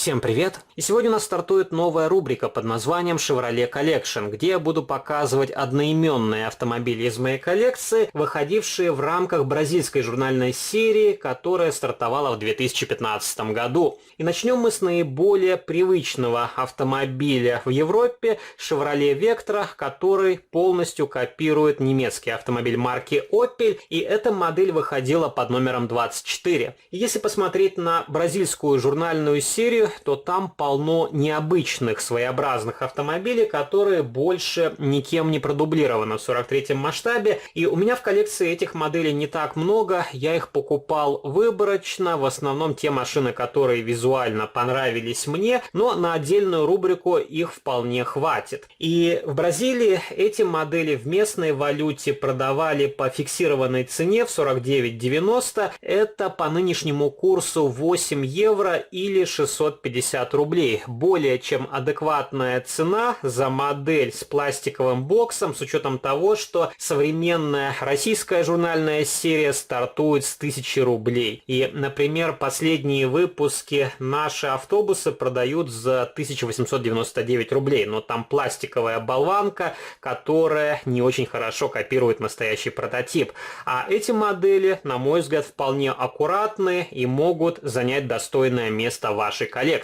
Всем привет! И сегодня у нас стартует новая рубрика под названием Chevrolet Collection, где я буду показывать одноименные автомобили из моей коллекции, выходившие в рамках бразильской журнальной серии, которая стартовала в 2015 году. И начнем мы с наиболее привычного автомобиля в Европе Chevrolet Vectra, который полностью копирует немецкий автомобиль марки Opel, и эта модель выходила под номером 24. И если посмотреть на бразильскую журнальную серию, то там полно необычных, своеобразных автомобилей, которые больше никем не продублированы в 43-м масштабе. И у меня в коллекции этих моделей не так много, я их покупал выборочно, в основном те машины, которые визуально понравились мне, но на отдельную рубрику их вполне хватит. И в Бразилии эти модели в местной валюте продавали по фиксированной цене в 49,90, это по нынешнему курсу 8 евро или 650 рублей. Более чем адекватная цена за модель с пластиковым боксом, с учетом того, что современная российская журнальная серия стартует с 1000 рублей. И, например, последние выпуски наши автобусы продают за 1899 рублей, но там пластиковая болванка, которая не очень хорошо копирует настоящий прототип. А эти модели, на мой взгляд, вполне аккуратные и могут занять достойное место в вашей коллекции.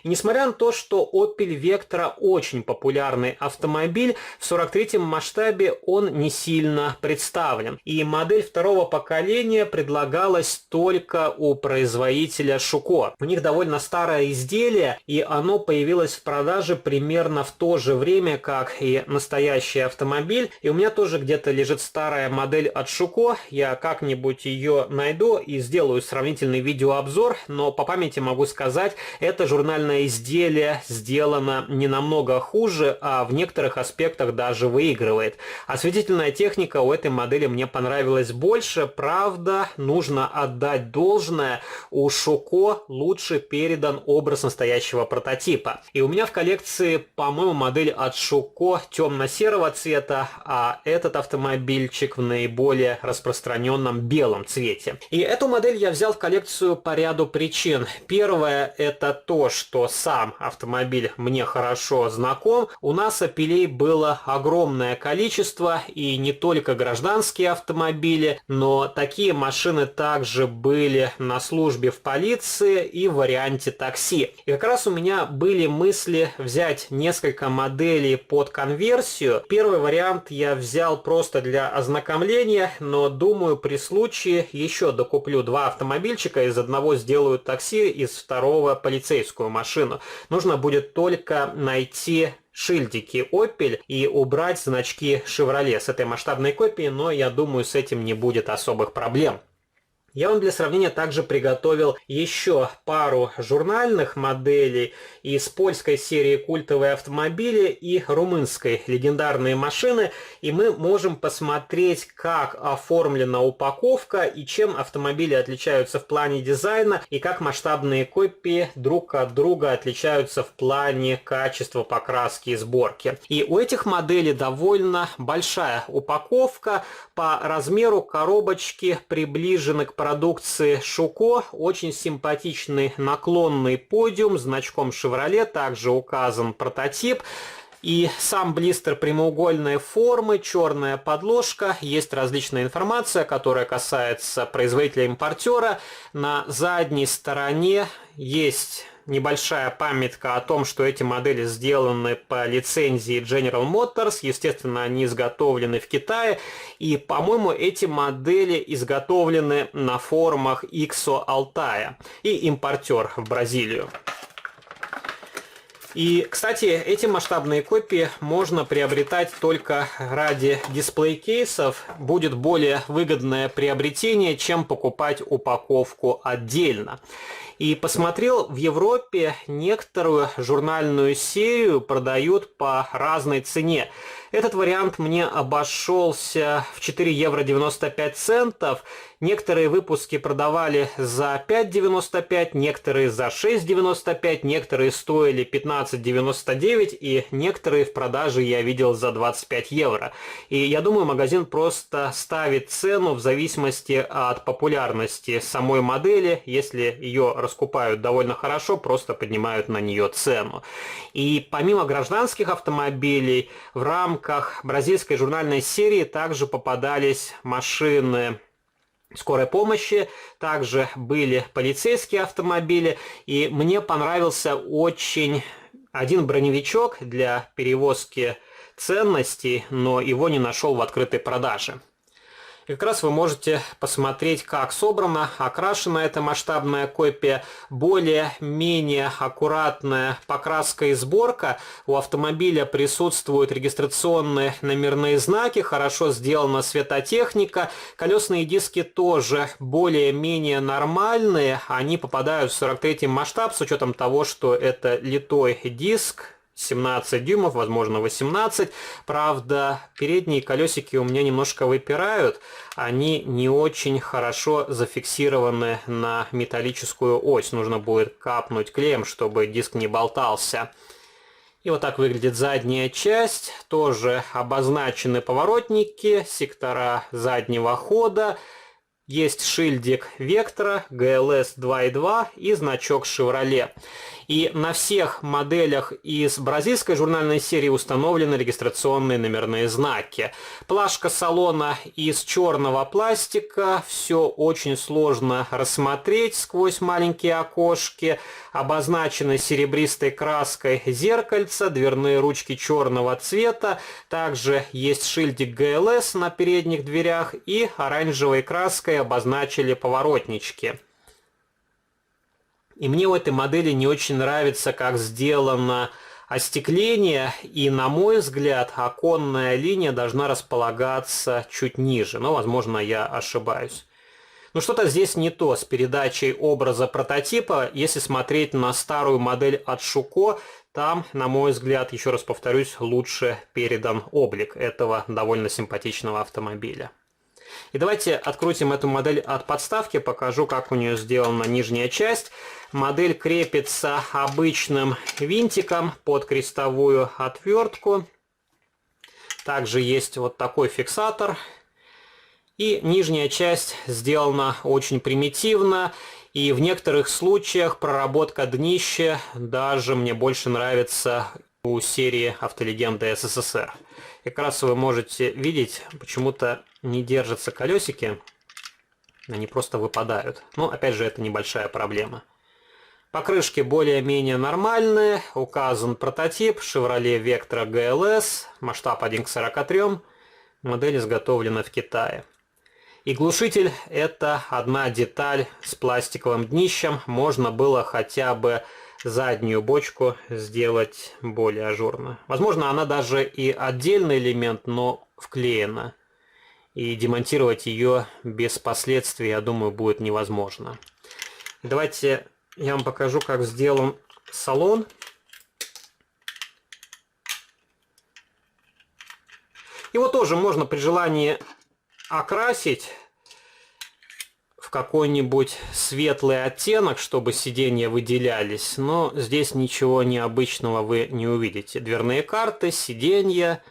И несмотря на то, что Opel Vectra очень популярный автомобиль, в 43-м масштабе он не сильно представлен. И модель второго поколения предлагалась только у производителя Schuko. У них довольно старое изделие, и оно появилось в продаже примерно в то же время, как и настоящий автомобиль. И у меня тоже где-то лежит старая модель от Schuko. Я как-нибудь ее найду и сделаю сравнительный видеообзор, но по памяти могу сказать, это журнальное изделие сделано не намного хуже, а в некоторых аспектах даже выигрывает. Осветительная техника у этой модели мне понравилась больше, правда, нужно отдать должное, у Schuko лучше передан образ настоящего прототипа. И у меня в коллекции, по-моему, модель от Schuko темно-серого цвета, а этот автомобильчик в наиболее распространенном белом цвете. И эту модель я взял в коллекцию по ряду причин. Первое — это то, что сам автомобиль мне хорошо знаком. У нас Opel'ей было огромное количество, и не только гражданские автомобили, но такие машины также были на службе в полиции и в варианте такси. И как раз у меня были мысли взять несколько моделей под конверсию. Первый вариант я взял просто для ознакомления, но думаю, при случае еще докуплю два автомобильчика, из одного сделаю такси, из второго полицейскую машину. Нужно будет только найти шильдики Opel и убрать значки Chevrolet с этой масштабной копии, но я думаю, с этим не будет особых проблем. Я вам для сравнения также приготовил еще пару журнальных моделей из польской серии «Культовые автомобили» и румынской «Легендарные машины», и мы можем посмотреть, как оформлена упаковка и чем автомобили отличаются в плане дизайна, и как масштабные копии друг от друга отличаются в плане качества покраски и сборки. И у этих моделей довольно большая упаковка, по размеру коробочки приближены к продукции Schuko, очень симпатичный наклонный подиум с значком Chevrolet, также указан прототип. И сам блистер прямоугольной формы, черная подложка, есть различная информация, которая касается производителя-импортера. На задней стороне есть небольшая памятка о том, что эти модели сделаны по лицензии General Motors. Естественно, они изготовлены в Китае. И, по-моему, эти модели изготовлены на форумах Иксо Алтая и импортер в Бразилию. И, кстати, эти масштабные копии можно приобретать только ради дисплей-кейсов. Будет более выгодное приобретение, чем покупать упаковку отдельно. И посмотрел, в Европе некоторую журнальную серию продают по разной цене. Этот вариант мне обошелся в 4 евро 95 центов. Некоторые выпуски продавали за 5,95, некоторые за 6,95, некоторые стоили 15,99 и некоторые в продаже я видел за 25 евро. И я думаю, магазин просто ставит цену в зависимости от популярности самой модели. Если ее раскупают довольно хорошо, просто поднимают на нее цену. И помимо гражданских автомобилей, в рамках бразильской журнальной серии также попадались машины скорой помощи, также были полицейские автомобили, и мне понравился очень один броневичок для перевозки ценностей, но его не нашел в открытой продаже. И как раз вы можете посмотреть, как собрана, окрашена эта масштабная копия, более-менее аккуратная покраска и сборка. У автомобиля присутствуют регистрационные номерные знаки, хорошо сделана светотехника. Колесные диски тоже более-менее нормальные, они попадают в 43-й масштаб, с учетом того, что это литой диск. 17 дюймов, возможно 18. Правда, передние колесики у меня немножко выпирают. Они не очень хорошо зафиксированы на металлическую ось. Нужно будет капнуть клеем, чтобы диск не болтался. И вот так выглядит задняя часть. Тоже обозначены поворотники, сектора заднего хода. Есть шильдик Vectra, GLS 2.2 и значок Chevrolet. И на всех моделях из бразильской журнальной серии установлены регистрационные номерные знаки. Плашка салона из черного пластика. Все очень сложно рассмотреть сквозь маленькие окошки. Обозначены серебристой краской зеркальца, дверные ручки черного цвета. Также есть шильдик GLS на передних дверях и оранжевой краской обозначили поворотнички. И мне в этой модели не очень нравится, как сделано остекление, и, на мой взгляд, оконная линия должна располагаться чуть ниже, но, возможно, я ошибаюсь. Но что-то здесь не то с передачей образа прототипа. Если смотреть на старую модель от Шуко, там, на мой взгляд, еще раз повторюсь, лучше передан облик этого довольно симпатичного автомобиля. И давайте открутим эту модель от подставки, покажу, как у нее сделана нижняя часть. Модель крепится обычным винтиком под крестовую отвертку. Также есть вот такой фиксатор. И нижняя часть сделана очень примитивно. И в некоторых случаях проработка днища даже мне больше нравится у серии Автолегенда СССР. И как раз вы можете видеть, почему-то не держатся колесики, они просто выпадают. Но опять же, это небольшая проблема. Покрышки более-менее нормальные, указан прототип Chevrolet Vectra GLS, масштаб 1:43, модель изготовлена в Китае. И глушитель — это одна деталь с пластиковым днищем, можно было хотя бы заднюю бочку сделать более ажурно. Возможно, она даже и отдельный элемент, но вклеена. И демонтировать ее без последствий, я думаю, будет невозможно. Давайте я вам покажу, как сделан салон. Его тоже можно при желании окрасить в какой-нибудь светлый оттенок, чтобы сиденья выделялись, но здесь ничего необычного вы не увидите. Дверные карты, сиденья,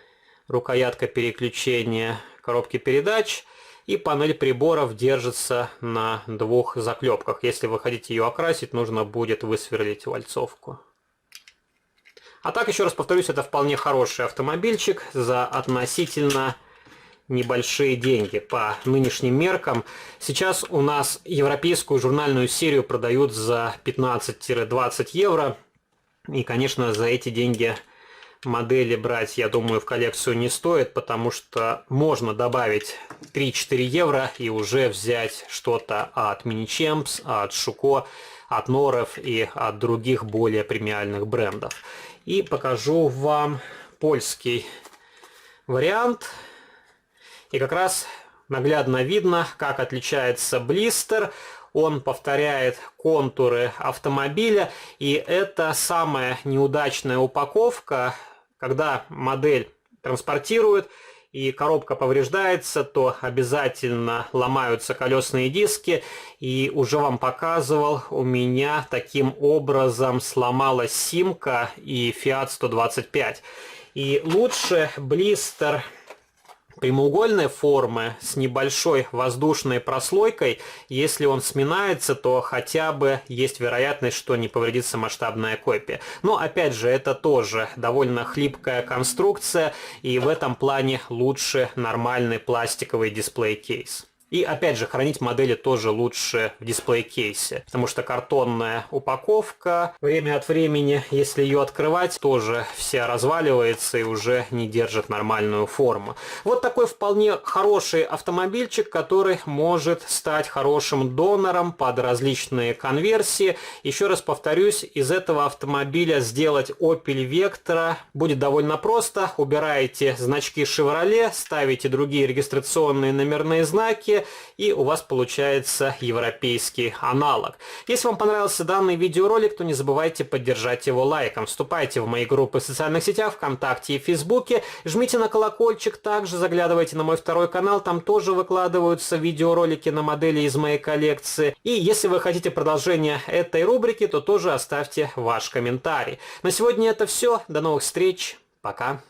рукоятка переключения коробки передач и панель приборов держится на двух заклепках. Если вы хотите ее окрасить, нужно будет высверлить вальцовку. А так, еще раз повторюсь, это вполне хороший автомобильчик за относительно небольшие деньги по нынешним меркам. Сейчас у нас европейскую журнальную серию продают за 15-20 евро. И, конечно, за эти деньги модели брать, я думаю, в коллекцию не стоит, потому что можно добавить 3-4 евро и уже взять что-то от Mini-Champs, от Шуко, от Норов и от других более премиальных брендов. И покажу вам польский вариант. И как раз наглядно видно, как отличается блистер. Он повторяет контуры автомобиля. И это самая неудачная упаковка, когда модель транспортируют и коробка повреждается, то обязательно ломаются колесные диски. И уже вам показывал, у меня таким образом сломалась симка и Fiat 125. И лучше блистер прямоугольной формы с небольшой воздушной прослойкой. Если он сминается, то хотя бы есть вероятность, что не повредится масштабная копия. Но опять же, это тоже довольно хлипкая конструкция, и в этом плане лучше нормальный пластиковый дисплей-кейс. И опять же, хранить модели тоже лучше в дисплей-кейсе, потому что картонная упаковка время от времени, если ее открывать, тоже вся разваливается и уже не держит нормальную форму. Вот такой вполне хороший автомобильчик, который может стать хорошим донором под различные конверсии. Еще раз повторюсь, из этого автомобиля сделать Opel Vectra будет довольно просто. Убираете значки Chevrolet, ставите другие регистрационные номерные знаки, и у вас получается европейский аналог. Если вам понравился данный видеоролик, то не забывайте поддержать его лайком. Вступайте в мои группы в социальных сетях, ВКонтакте и Фейсбуке. Жмите на колокольчик, также заглядывайте на мой второй канал, там тоже выкладываются видеоролики на модели из моей коллекции. И если вы хотите продолжение этой рубрики, то тоже оставьте ваш комментарий. На сегодня это все. До новых встреч. Пока.